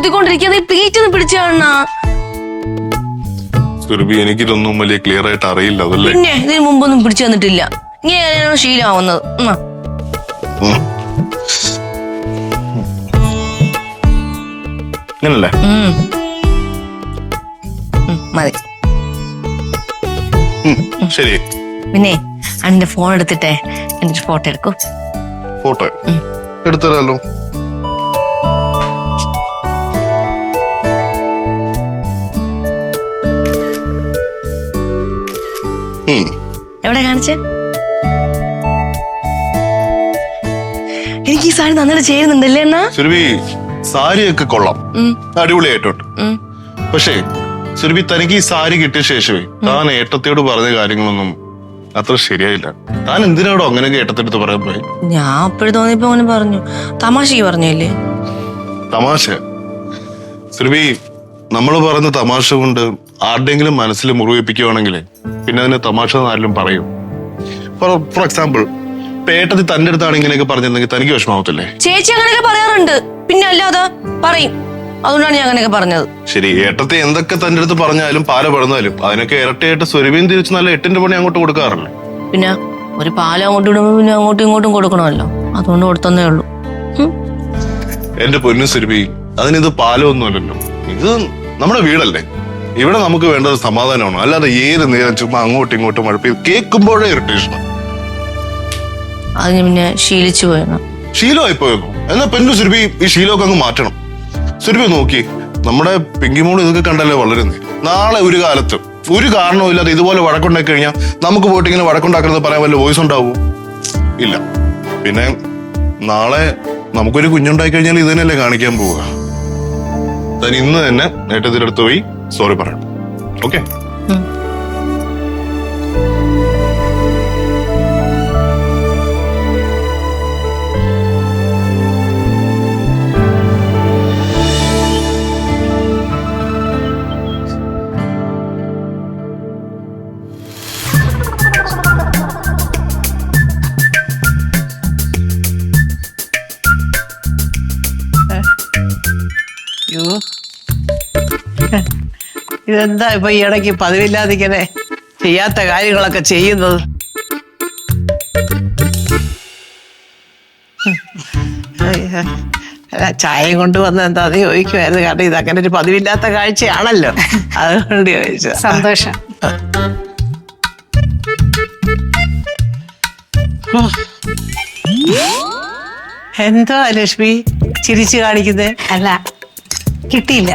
കുത്തിക്കൊണ്ടിരിക്കുക. Pleat ഒന്ന് പിടിച്ചു കാണാ. എനിക്കിതൊന്നും വലിയ ക്ലിയർ ആയിട്ട് അറിയില്ല. അതല്ലേ പിന്നെ ഇതിന് മുമ്പൊന്നും പിടിച്ചു തന്നിട്ടില്ല. ഇങ്ങനെയാണ് ശീലമാവുന്നത്. അങ്ങനല്ലേ? മതി. ശരി. പിന്നെ അന്റെ ഫോൺ എടുത്തിട്ടെ എന്റെ ഫോട്ടോ എടുക്കൂ. ഫോട്ടോ എടുത്തരാലോ. എവിടെ കാണിച്ചേ? എനിക്ക് ഈ സാരി നന്നായിട്ട് ചേരുന്നുണ്ടല്ലേ എന്നാ? സുരഭി, സാരിയൊക്കെ കൊള്ളാം, അടിപൊളിയായിട്ടുണ്ട്. പക്ഷേ സുരഭി, തനിക്ക് ഈ സാരി കിട്ടിയ ശേഷമേ താൻ ഏട്ടത്തിയോട് പറഞ്ഞ കാര്യങ്ങളൊന്നും അത്ര ശരിയായില്ല. താൻ എന്തിനാടോ അങ്ങനെയൊക്കെ ഏട്ടത്തിനടുത്ത് പറയാൻ പോയി? ഞാൻ അപ്പോഴും തോന്നിയപ്പോ അങ്ങനെ പറഞ്ഞു. തമാശക്ക് പറഞ്ഞല്ലേ? തമാശ സുരഭി, നമ്മൾ പറയുന്ന തമാശ കൊണ്ട് ആരുടെങ്കിലും മനസ്സിൽ മുറിവേൽപ്പിക്കുകയാണെങ്കിൽ പിന്നെ അതിന് തമാശ ആരെങ്കിലും പറയും. ഫോർ എക്സാമ്പിൾ, ഏട്ടത്തി തന്റെ അടുത്താണ് ഇങ്ങനെയൊക്കെ പറഞ്ഞിരുന്നെങ്കിൽ തനിക്ക് വിഷമാവത്തില്ലേ? ചേച്ചി അങ്ങനെയൊക്കെ പറയാറുണ്ട്. പിന്നെ അല്ലാതെ പറയും. അതുകൊണ്ടാണ് ഞാൻ അങ്ങനെയൊക്കെ പറഞ്ഞത്. ശരി, ഏട്ടത്തി എന്തൊക്കെ തന്റെ അടുത്ത് പറഞ്ഞാലും പാല പടന്നാലും അതിനൊക്കെ ഇരട്ടിയായിട്ട് സുരഭിയും തിരിച്ച് നല്ല 8ന്റെ പണി അങ്ങോട്ട് കൊടുക്കാറില്ലേ? പിന്നെ ഒരു പാലം അങ്ങോട്ട് ഇടുമ്പോ പിന്നെ അങ്ങോട്ടും ഇങ്ങോട്ടും കൊടുക്കണമല്ലോ. അതുകൊണ്ട് കൊടുത്തന്നേ ഉള്ളൂ. എന്റെ പൊന്നു സുരഭി, അതിനിത് പാലമൊന്നുമല്ലല്ലോ. ഇത് നമ്മുടെ വീടല്ലേ. ഇവിടെ നമുക്ക് വേണ്ടത് സമാധാനമാണ്. അല്ലാതെ ഏത് നേരം ചുമ്മാ അങ്ങോട്ടും ഇങ്ങോട്ടും മഴപ്പ് കേൾക്കുമ്പോഴേ ഇറിറ്റേഷൻ. അതിന് പിന്നെ ശീലിച്ചു പോയണം. ശീലമായി പോയേക്കും. എന്നാ പെണ്ണു സുരഭി ഈ ശീലമൊക്കെ അങ്ങ് മാറ്റണം. സുരഭി നോക്കി, നമ്മുടെ പിങ്കിമോള് ഇതൊക്കെ കണ്ടല്ലേ വളരുന്നേ. നാളെ ഒരു കാലത്ത് ഒരു കാരണവും ഇല്ലാതെ ഇതുപോലെ വഴക്കുണ്ടാക്കി കഴിഞ്ഞാൽ നമുക്ക് പോയിട്ട് ഇങ്ങനെ വഴക്കുണ്ടാക്കുന്നത് പറയാൻ വല്ല വോയിസ് ഉണ്ടാവൂ? ഇല്ല. പിന്നെ നാളെ നമുക്കൊരു കുഞ്ഞുണ്ടായി കഴിഞ്ഞാൽ ഇത് തന്നെയല്ലേ കാണിക്കാൻ പോവുക. താൻ ഇന്ന് തന്നെ ഏട്ടത്തിന്റെ അടുത്ത് പോയി സോറി പറയണം. ഓക്കെ? ഇതെന്താ ഇപ്പൊ ഈ ഇടയ്ക്ക് പതിവില്ലാതിങ്ങനെ ചെയ്യാത്ത കാര്യങ്ങളൊക്കെ ചെയ്യുന്നത്? ചായയും കൊണ്ടുവന്ന് എന്താ അത് ചോദിക്കുമായിരുന്നു. കാരണം ഇത് അങ്ങനെ ഒരു പതിവില്ലാത്ത കാഴ്ചയാണല്ലോ, അതുകൊണ്ട് ചോദിച്ചു. സന്തോഷം. എന്താ ലക്ഷ്മി ചിരിച്ചു കാണിക്കുന്നേ? അല്ല, കിട്ടിയില്ല.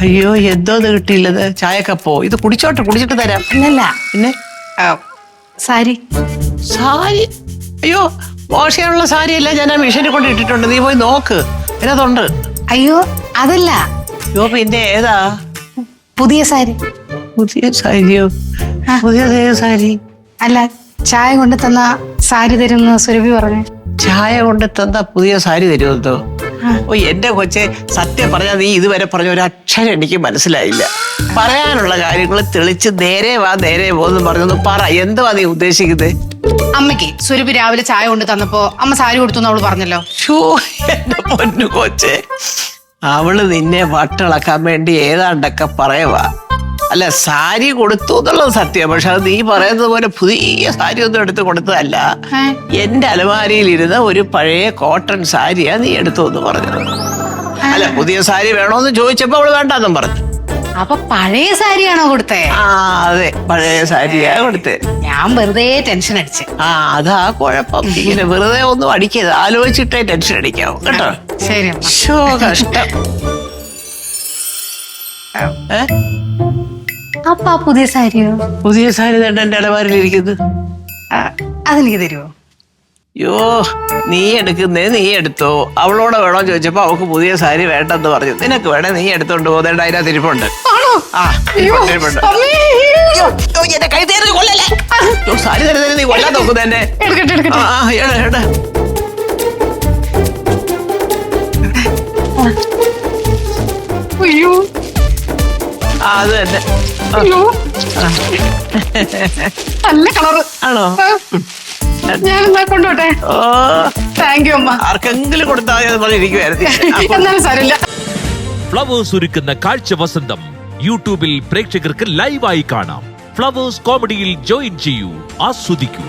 അയ്യോ, എന്തോന്ന് കിട്ടിയില്ലത്? ചായക്കപ്പോ? ഇത് കുടിച്ചിട്ട് തരാം. ഇല്ലല്ല, പിന്നെ സാരി. സാരി? അയ്യോ, വാഷ് ചെയ്യാനുള്ള സാരിയല്ല, ഞാൻ ആ മെഷീനിൽ കൊണ്ട് ഇട്ടിട്ടുണ്ട്. നീ പോയി നോക്ക്, അതിനകത്തുണ്ട്. അയ്യോ അതല്ല. അയ്യോ, പിന്നെ ഏതാ? പുതിയ സാരി. പുതിയ സാരിയോ? പുതിയ സാരി അല്ല, ചായ കൊണ്ട് തന്ന സാരി തരുന്ന സുരഭി പറഞ്ഞു. ചായ കൊണ്ട് തന്ന പുതിയ സാരി തരുമോ? ഓ, എന്റെ കൊച്ചെ, സത്യം പറഞ്ഞാൽ നീ ഇതുവരെ പറഞ്ഞ ഒരു അക്ഷരം എനിക്ക് മനസ്സിലായില്ല. പറയാനുള്ള കാര്യങ്ങൾ തെളിച്ച് നേരെ വാ നേരെ പോന്ന് പറഞ്ഞൊന്ന് പറ. എന്തുവാ നീ ഉദ്ദേശിക്കുന്നത്? അമ്മയ്ക്ക് സുരഭി രാവിലെ ചായ കൊണ്ട് തന്നപ്പോ അമ്മ സാരി കൊടുത്തു അവള് പറഞ്ഞല്ലോ. ഷോ, എന്റെ പൊന്നു കൊച്ചെ, അവള് നിന്നെ വട്ടിളക്കാൻ വേണ്ടി ഏതാണ്ടൊക്കെ പറയുവാ. അല്ല, സാരി കൊടുത്തു എന്നുള്ളത് സത്യം. പക്ഷെ അത് നീ പറയുന്നത് പോലെ പുതിയ സാരി ഒന്നും എടുത്ത് കൊടുത്തതല്ല. എന്റെ അലമാരിയിലിരുന്ന ഒരു പഴയ കോട്ടൺ സാരിയാ നീ എടുത്തു എന്ന് പറഞ്ഞത്. അല്ല, പുതിയ സാരി വേണോന്ന് ചോദിച്ചപ്പോ അവള് വേണ്ടെന്നും പറഞ്ഞു. അപ്പൊ പഴയ സാരിയാണോ കൊടുത്തേ? ആ, അതെ, പഴയ സാരിയാ കൊടുത്തേ. ഞാൻ വെറുതെ ടെൻഷൻ അടിച്ച്. അതാ കുഴപ്പം. ഇങ്ങനെ വെറുതെ ഒന്നും അടിക്കരുത്, ആലോചിച്ചിട്ടേ ടെൻഷൻ അടിക്കാവും കേട്ടോ. ശരി. ഷോ, കഷ്ടം. അപ്പൊ ആ പുതിയ സാരിയോ? പുതിയ സാരി തന്നെ എന്റെ അലമാരിലിരിക്കുന്നത്. അതെനിക്ക് തരുമോ? യോ, നീ എടുക്കുന്നേ നീ എടുത്തോ. അവളോട് വേണോ ചോദിച്ചപ്പോ അവൾക്ക് പുതിയ സാരി വേണ്ടെന്ന് പറഞ്ഞു. നിനക്ക് വേണേ നീ എടുത്തോണ്ട് പോകുന്നേണ്ട, അതിനകത്ത് ഇരിപ്പുണ്ട്. സാരി തരുന്നതിന് നീ കൊല്ലാൻ നോക്കുന്നേ എന്നെ. അയ്യോ, അത് തന്നെ. നല്ല കളറ് ആണോ? ഞാനെന്നാ കൊണ്ടോട്ടെ. ഓ താങ്ക് യു അമ്മ. ആർക്കെങ്കിലും കൊടുത്താൽ അത് പോലെ ഇരിക്കുവായിരുന്നു. എന്നാലും സാരമില്ല. ഫ്ലവേഴ്സ് ഒരുക്കുന്ന കാഴ്ച വസന്തം യൂട്യൂബിൽ പ്രേക്ഷകർക്ക് ലൈവായി കാണാം. ഫ്ലവേഴ്സ് കോമഡിയിൽ ജോയിൻ ചെയ്യൂ, ആസ്വദിക്കൂ.